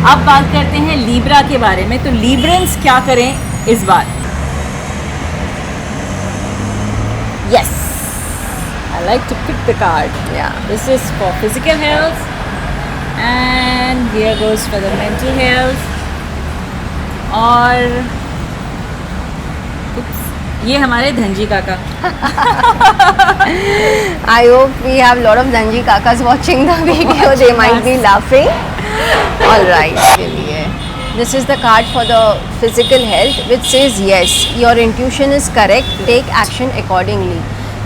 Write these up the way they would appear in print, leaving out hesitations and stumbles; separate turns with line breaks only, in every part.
अब बात करते हैं लीब्रा के बारे में। तो लीब्रेंस क्या करें इस बार? Yes, I like to pick the card.
Yeah.
This is for physical health and here goes for the mental health. और ये हमारे धनजी काका।
I hope we have lot of Dhanji Kakas watching the video. They might be laughing. All right. This is the card for the physical health, which says yes, your intuition is correct. Take action accordingly.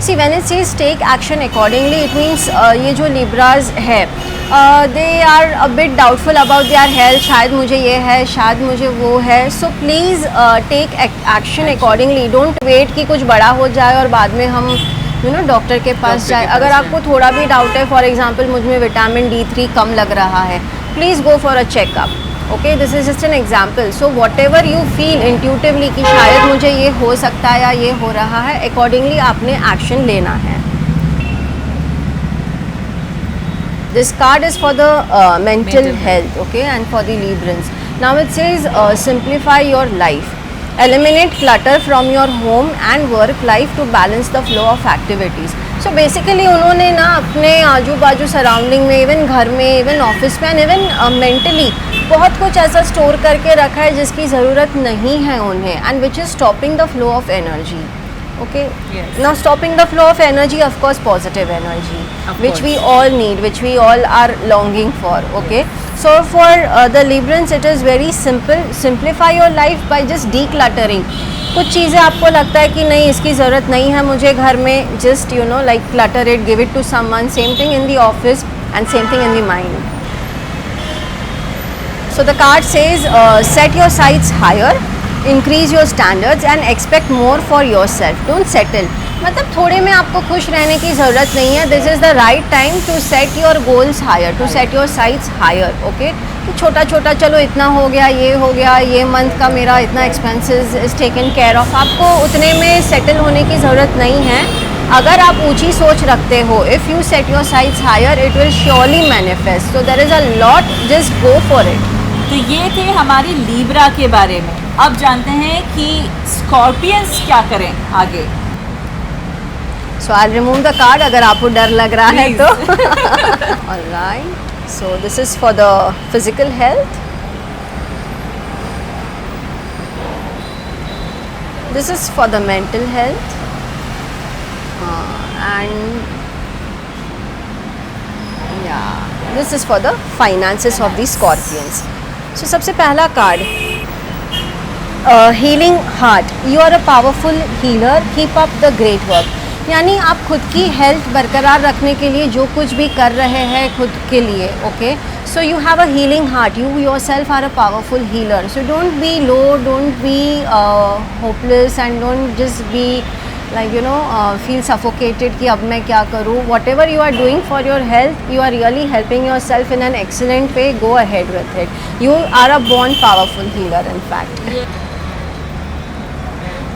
See, when it says take action accordingly, it means ये जो Libras है, they are a bit doubtful about their health. शायद मुझे ये है, शायद मुझे वो है. So please take action accordingly. Don't wait कि कुछ बड़ा हो जाए और बाद में हम डॉक्टर के पास जाए. अगर आपको थोड़ा भी डाउट है, फॉर एग्जांपल मुझ में विटामिन D3 कम लग रहा है, please go for a checkup. Okay, this is just an example. So what ever you feel intuitively कि शायद मुझे ये हो सकता है या ये हो रहा है, अकॉर्डिंगली आपने एक्शन लेना है. This card is for the mental health, okay, and for the Librans. Now it says simplify your life. Eliminate clutter from your home and work life to balance the flow of activities. So basically उन्होंने ना अपने आजू बाजू surrounding में, even घर में, even office में, even mentally बहुत कुछ ऐसा स्टोर करके रखा है जिसकी ज़रूरत नहीं है उन्हें, and which is stopping the flow of energy. Okay,
yes.
Now stopping the flow of energy, of course positive energy, which we all need, which we all are longing for. Okay, so for the Librans it is very simple. Simplify your life by just decluttering. कुछ चीज़ें आपको लगता है कि नहीं इसकी ज़रूरत नहीं है मुझे घर में, just like clutter it, give it to someone. Same thing in the office and same thing in the mind. So the card says set your sights higher, increase your standards and expect more for yourself. Don't settle. मतलब थोड़े में आपको खुश रहने की ज़रूरत नहीं है. This is the right time to set your goals higher, to set your sights higher. Okay, कि छोटा छोटा चलो इतना हो गया, ये मंथ का मेरा इतना expenses is taken care of. आपको उतने में सेटल होने की ज़रूरत नहीं है. अगर आप ऊंची सोच रखते हो, if you set your sights higher, it will surely manifest. So there is a lot, just go for it.
तो ये थे हमारे लीब्रा के बारे में. अब जानते हैं कि स्कॉर्पियंस क्या करें आगे.
So I remove the card अगर आपको डर लग रहा है तो. Alright, so this is for the physical health. This is for the mental health and this is for the finances of the Scorpions. So सबसे पहला card, healing heart. You are a powerful healer, keep up the great work. यानी आप खुद की health बरकरार रखने के लिए जो कुछ भी कर रहे हैं खुद के लिए, okay, so you have a healing heart. You yourself are a powerful healer. So don't be low, don't be hopeless and don't just be feel suffocated कि अब मैं क्या करूँ. whatever you are doing for your health, you are really helping yourself in an excellent way. Go ahead with it. You are a born powerful healer in fact.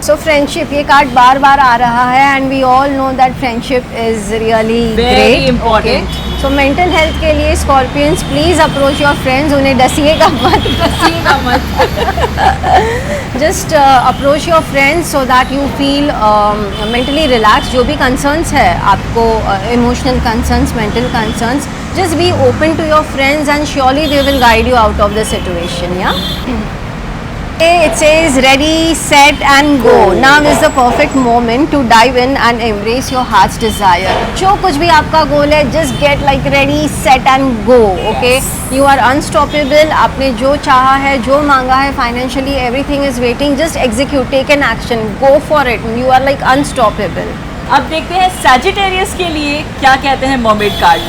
So friendship, ये card बार बार आ रहा है and we all know that friendship is really
very
great,
important.
Okay? So mental health के लिए Scorpions, please approach your friends. उन्हें डसिएगा मत. Just approach your friends so that you feel mentally relaxed. जो भी concerns है आपको, emotional concerns, mental concerns, just be open to your friends and surely they will guide you out of the situation. Yeah. It says ready, set and go. Now is the perfect moment to dive in and embrace your heart's desire. जो कुछ भी आपका गोल है, just get like ready, set and go. Okay, you are unstoppable. आपने जो चाहा है, जो मांगा है, financially everything is waiting. Just execute, take an action, go for it. You are like unstoppable.
अब देखते हैं सैजिटेरियस के लिए क्या कहते हैं mermaid card.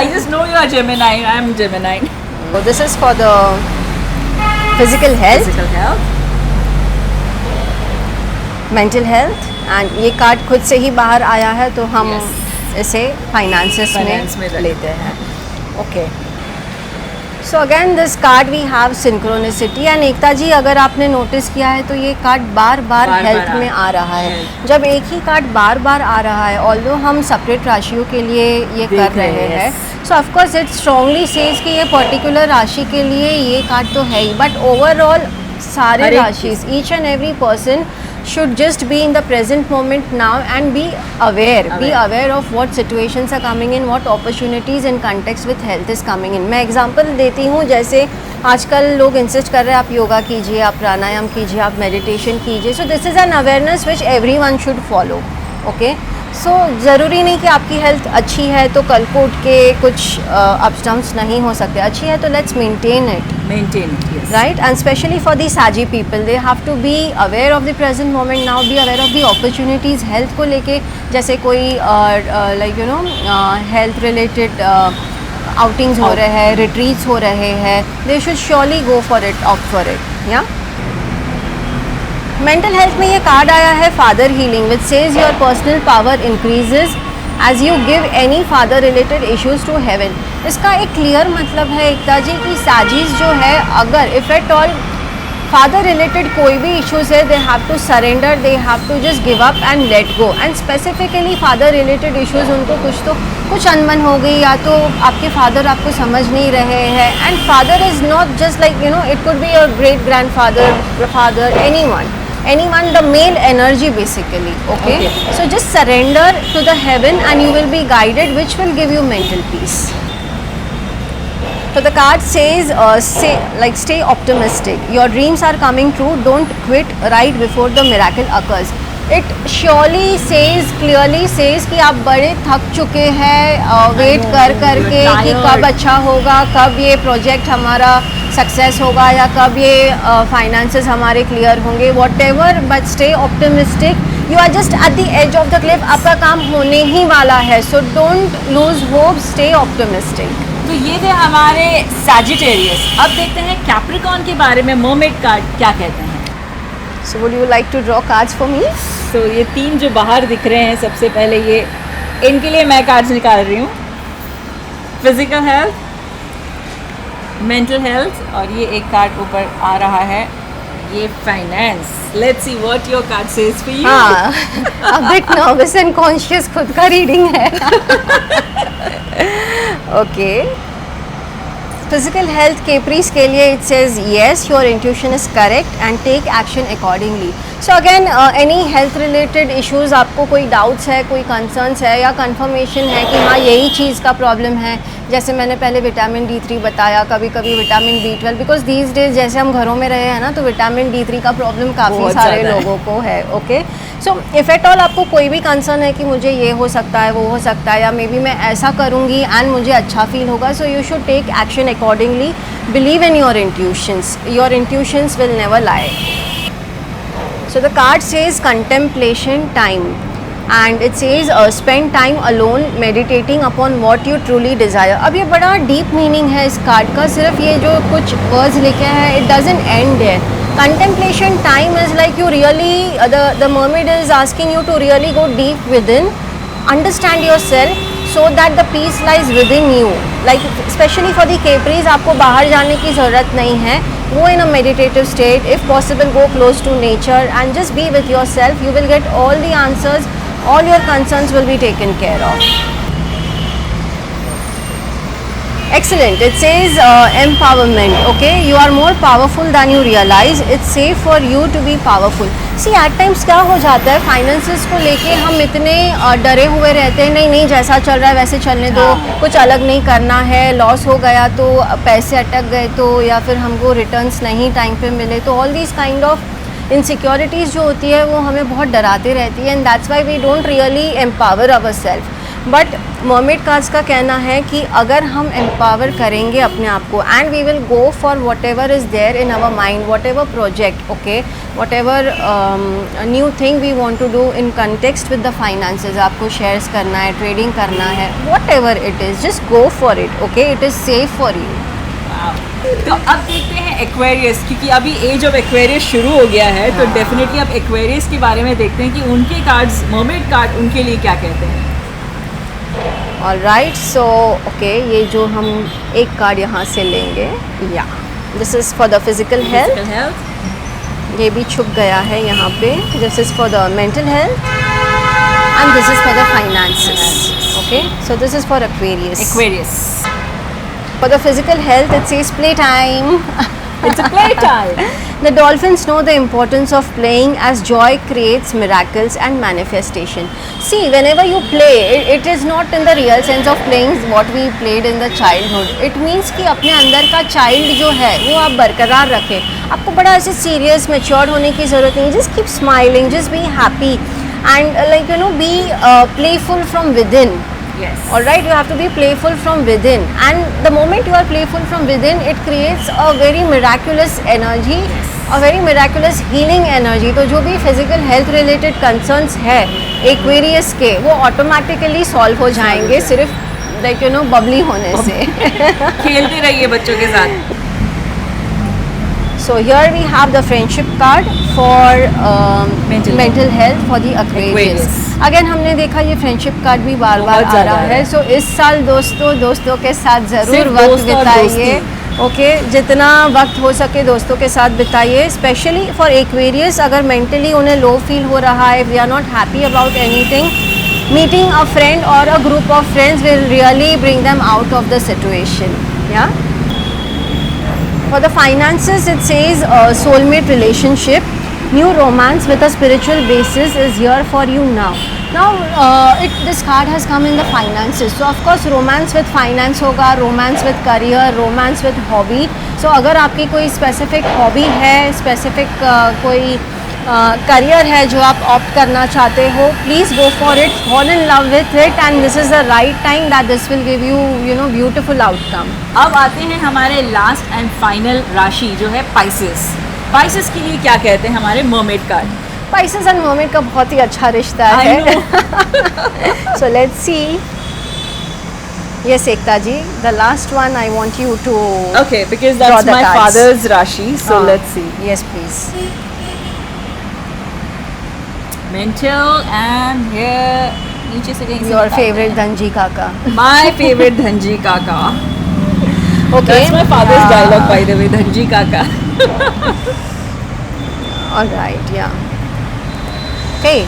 I just know you are Gemini. I am Gemini.
So this is for the physical health, mental health, and ये card खुद से ही बाहर आया है तो हम इसे फाइनेंसेस में लेते हैं. Okay, so again this card we have synchronicity. And Ekta ji, अगर आपने नोटिस किया है तो ये कार्ड बार बार हेल्थ में आ रहा है. जब एक ही कार्ड बार बार आ रहा है, ऑल्दो हम सेपरेट राशियों के लिए ये कर रहे हैं, so of course it strongly says कि ये पर्टिकुलर राशि के लिए ये कार्ड तो है ही, बट ओवरऑल सारे राशि, each and every person should just be in the present moment now and be aware of what situations are coming in, what opportunities in context with health is coming in. मैं example देती हूँ, जैसे आजकल लोग insist कर रहे हैं आप योगा कीजिए, आप प्राणायाम कीजिए, आप मेडिटेशन कीजिए. So this is an awareness which everyone should follow. Okay, so ज़रूरी नहीं कि आपकी हेल्थ अच्छी है तो कल को उठ के कुछ अप्स डाउन्स नहीं हो सकते. अच्छी है तो let's maintain it, right? And especially for the saggy people, they have to be aware of the present moment now, be aware of the opportunities health को लेके. जैसे कोई like you know health related outings हो रहे हैं, retreats हो रहे हैं, they should surely go for it, opt for it. Yeah. Mental health में ये कार्ड आया है father healing, which says your personal power increases as you give any father related issues to heaven. इसका एक clear मतलब है एकता जी कि साजिश जो है, अगर if at all father related कोई भी इश्यूज है, they have to surrender, they have to just give up and let go. And specifically father related issues, उनको कुछ अनबन हो गई, या तो आपके फादर आपको समझ नहीं रहे हैं. And father is not just like you know, it could be your great grand father, anyone, the male energy basically. Okay, so just surrender to the heaven and you will be guided, which will give you mental peace. So the card says stay optimistic, your dreams are coming true, don't quit right before the miracle occurs. It surely says, clearly says कि आप बड़े थक चुके हैं wait कर के कि कब अच्छा होगा, कब ये प्रोजेक्ट हमारा सक्सेस होगा, या कब ये फाइनेंसेस हमारे क्लियर होंगे, whatever, but stay optimistic. You are just at the edge of the cliff, आपका काम होने ही वाला है. So don't lose hope, stay optimistic.
तो ये थे हमारे सैजिटेरियस. अब देखते हैं कैप्रिकॉर्न के बारे में मर्मेड कार्ड क्या कहते हैं.
So would you like to draw cards for me?
तो ये 3 जो बाहर दिख रहे हैं, सबसे पहले ये इनके लिए मैं कार्ड्स निकाल रही हूँ. फिजिकल हेल्थ, मेंटल हेल्थ, और ये एक कार्ड ऊपर आ रहा है, ये finance. Let's see what your card says for you.
हाँ, a bit nervous and conscious खुद का रीडिंग है. Okay. Physical health Caprice के लिए it says yes, your intuition is correct and take action accordingly. So again any health related issues, आपको कोई doubts है, कोई concerns है, या confirmation है कि हाँ यही चीज़ का problem है. जैसे मैंने पहले विटामिन D3 बताया, कभी कभी vitamin B12, because these days जैसे हम घरों में रहे हैं ना, तो विटामिन D3 का प्रॉब्लम काफ़ी सारे लोगों को है. Okay, so if at all आपको कोई भी कंसर्न है कि मुझे ये हो सकता है, वो हो सकता है, या मे बी मैं ऐसा करूँगी एंड मुझे अच्छा फील होगा, so you should take action accordingly. Believe in your intuitions will never lie. So the card says contemplation time, and it says spend time alone meditating upon what you truly desire. अब ये बड़ा deep meaning है इस card का. सिर्फ ये जो कुछ words लिखे हैं, it doesn't end there. Contemplation time is like you really the mermaid is asking you to really go deep within, understand yourself, so that the peace lies within you. Like especially for the Caprice, आपको बाहर जाने की ज़रूरत नहीं है. Go in a meditative state, if possible go close to nature and just be with yourself. You will get all the answers, all your concerns will be taken care of. Excellent. It says empowerment. Okay, you are more powerful than you realize. It's safe for you to be powerful. See, at times क्या हो जाता है, finances को लेके हम इतने डरे हुए रहते हैं, नहीं जैसा चल रहा है वैसे चलने दो, कुछ अलग नहीं करना है. लॉस हो गया तो, पैसे अटक गए तो, या फिर हमको रिटर्न्स नहीं टाइम पे मिले तो, all this kind of insecurities जो होती है वो हमें बहुत डराते रहती है. And that's why we don't really empower our self. But mermaid cards का कहना है कि अगर हम एम्पावर करेंगे अपने आप को, and we will go for whatever is there in our mind, whatever project, okay, whatever new thing we want to do in context with the finances. आपको शेयर्स करना है, trading करना है, whatever it is, just go for it. Okay, it is safe for you.
तो अब देखते हैं Aquarius, क्योंकि अभी एज ऑफ एक्वेरियस शुरू हो गया है. तो डेफिनेटली अब एक्वेरियस के बारे में देखते हैं कि उनके कार्ड्स, मर्मेड कार्ड, उनके लिए क्या कहते हैं.
ऑलराइट, सो ओके, ये जो हम एक कार्ड यहाँ से लेंगे, या this is for the physical health. ये भी छुप गया है यहाँ पे. This is for the mental health and this is for the finances. Okay, so this is for Aquarius.
Aquarius.
For the physical health, it says playtime.
It's a playtime.
The dolphins know the importance of playing as joy creates miracles and manifestation. See, whenever you play, it is not in the real sense of playing what we played in the childhood. It means कि अपने अंदर का child जो है वो आप बरकरार रखें. आपको बड़ा ऐसे serious, matured होने की ज़रूरत नहीं. Just keep smiling, just be happy and be playful from within.
Yes.
Alright, you have to be playful from within, and the moment you are playful from within, it creates a very miraculous energy, a very miraculous healing energy. तो जो भी physical health related concerns है Aquarius के, वो automatically solve हो जाएंगे सिर्फ bubbly होने से.
खेलते रहिए बच्चों के साथ.
So here we have the friendship card for mental health for the Aquarius. Again हमने देखा ये फ्रेंडशिप कार्ड भी बार बार आ रहा है. सो इस साल दोस्तों के साथ ज़रूर वक्त बिताइए. ओके, जितना वक्त हो सके दोस्तों के साथ बिताइए. स्पेशली फॉर एक्वेरियस, अगर मेंटली उन्हें लो फील हो रहा है, we are not happy about anything, meeting a friend और a group of friends will really bring them out of the situation. या for the finances, it says soulmate relationship, new romance with a spiritual basis is here for you now. Now this card has come in the finances, so of course romance with finance होगा, romance with career, romance with hobby. So अगर आपकी कोई specific hobby है, specific कोई career है जो आप opt करना चाहते हो, please go for it, fall in love with it, and this is the right time that this will give you beautiful outcome.
अब आते हैं हमारे लास्ट एंड फाइनल राशि जो है पाइसेस. पाइसेस के लिए क्या कहते हैं हमारे mermaid card?
Pisces and mermaid का बहुत ही अच्छा रिश्ता है. So let's see. Yes, Ekta ji, the last one I want you to
okay, because that's my
cards.
father's rashi, so let's see.
Yes, please.
Mental, and here नीचे से कहीं
your favorite Dhanji Kaka.
My favorite Dhanji Kaka.
Okay,
that's my father's dialogue, by the way, Dhanji Kaka.
All right, yeah. Okay,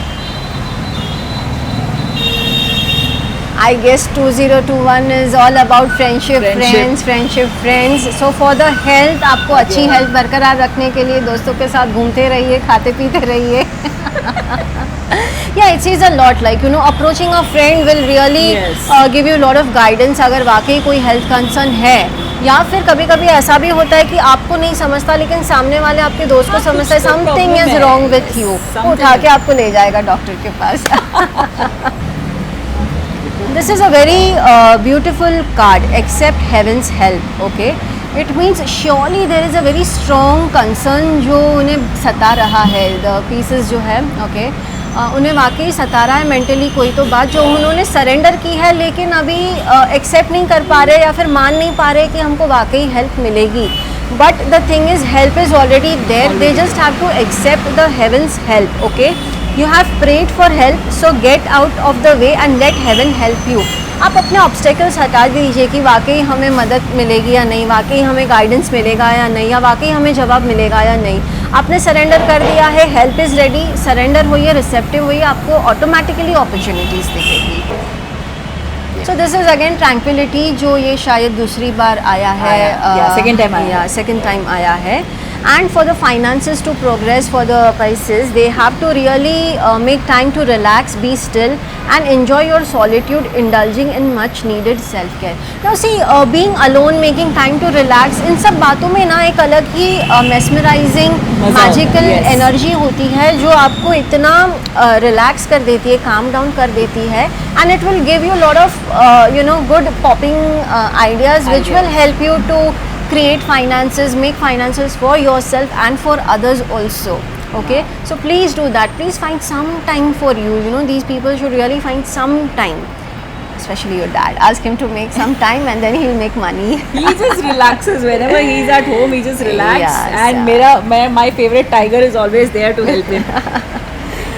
I guess 2021 is all about friendship. Friends. So for the health, आपको अच्छी health बरकरार रखने के लिए दोस्तों के साथ घूमते रहिए, खाते पीते रहिए. Yeah, it says a lot, approaching a friend will really give you a lot of guidance. अगर वाकई कोई health concern है, या फिर कभी कभी ऐसा भी होता है कि आपको नहीं समझता लेकिन सामने वाले आपके दोस्त को समझता है, something is wrong with you, उठा के आपको ले जाएगा डॉक्टर के पास. This is a very beautiful card. Accept heaven's help. Okay, it means surely there is a very strong concern जो उन्हें सता रहा है. The pieces जो है, okay, उन्हें वाकई सता रहा है मेंटली कोई तो बात जो उन्होंने सरेंडर की है, लेकिन अभी एक्सेप्ट नहीं कर पा रहे या फिर मान नहीं पा रहे कि हमको वाकई हेल्प मिलेगी. But the thing is help is already there, they just have to accept the heaven's help. Okay, you have prayed for help, so get out of the way and let heaven help you. आप अपने obstacles हटा दीजिए कि वाकई हमें मदद मिलेगी या नहीं, वाकई हमें गाइडेंस मिलेगा या नहीं, या वाकई हमें जवाब मिलेगा या नहीं. आपने सरेंडर कर दिया है, हेल्प इज़ रेडी, सरेंडर होइए, रिसेप्टिव होइए, आपको ऑटोमेटिकली अपॉर्चुनिटीज़ दिखेगी. सो दिस इज़ अगेन ट्रैंक्विलिटी, जो ये शायद दूसरी बार आया है, सेकेंड टाइम आया है. And for the finances to progress for the Pisces, they have to really make time to relax, be still and enjoy your solitude, indulging in much needed self-care. Now see, being alone, making time to relax, इन सब बातों में ना एक अलग ही mesmerizing, magical energy होती है जो आपको इतना relax कर देती है, calm down कर देती है, and it will give you a lot of good popping ideas which will help you to create finances, make finances for yourself and for others also. Okay, so please do that. Please find some time for you. These people should really find some time, especially your dad. Ask him to make some time and then he'll make money.
He just relaxes whenever he's at home. He just relaxes.
Yes,
and my favorite tiger is always there to help him.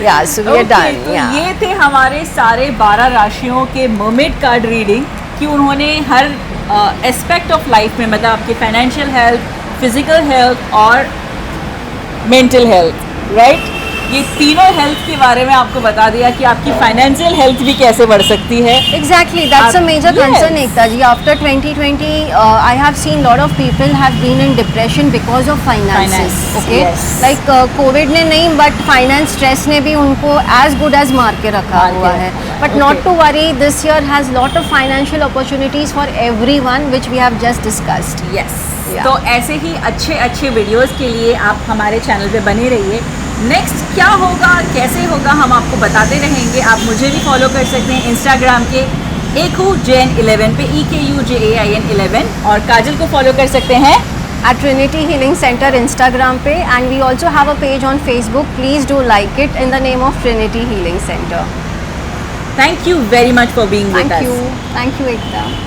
Yeah, so we are done.
तो
yeah.
ये थे हमारे सारे 12 राशियों के mermaid card reading, कि उन्होंने हर aspect of life में, मतलब आपकी फाइनेंशियल हेल्थ, फिजिकल हेल्थ और मेंटल हेल्थ, राइट, ये तीनों हेल्थ के बारे में आपको बता दिया कि आपकी फाइनेंशियल हेल्थ भी कैसे बढ़ सकती है.
Exactly, that's a major
Yes.
concern, Ekta ji. After 2020, I have seen lot of people have been in depression because of finances.
Finance,
Okay,
yes.
like COVID ने नहीं, but finance stress ने भी उनको as good as मार के रखा
मार के
हुआ
रखा
है.
हुआ है.
But not to worry, this year has lot of financial opportunities for everyone, which we have just discussed.
Yes.
Yeah.
तो ऐसे ही अच्छे अच्छे वीडियोस के लिए आप हमारे चैनल पे बने रहिए. नेक्स्ट क्या होगा, कैसे होगा, हम आपको बताते रहेंगे. आप मुझे भी फॉलो कर सकते हैं इंस्टाग्राम के EKUJain11 पे, EKUJAIN11, और काजल को फॉलो कर सकते हैं
At Trinity Healing Center Instagram पे, and we also have a page on Facebook. Please do like it in the name of Trinity Healing Center.
Thank you very much for being with
Thank
us.
you. Thank you, Ekta.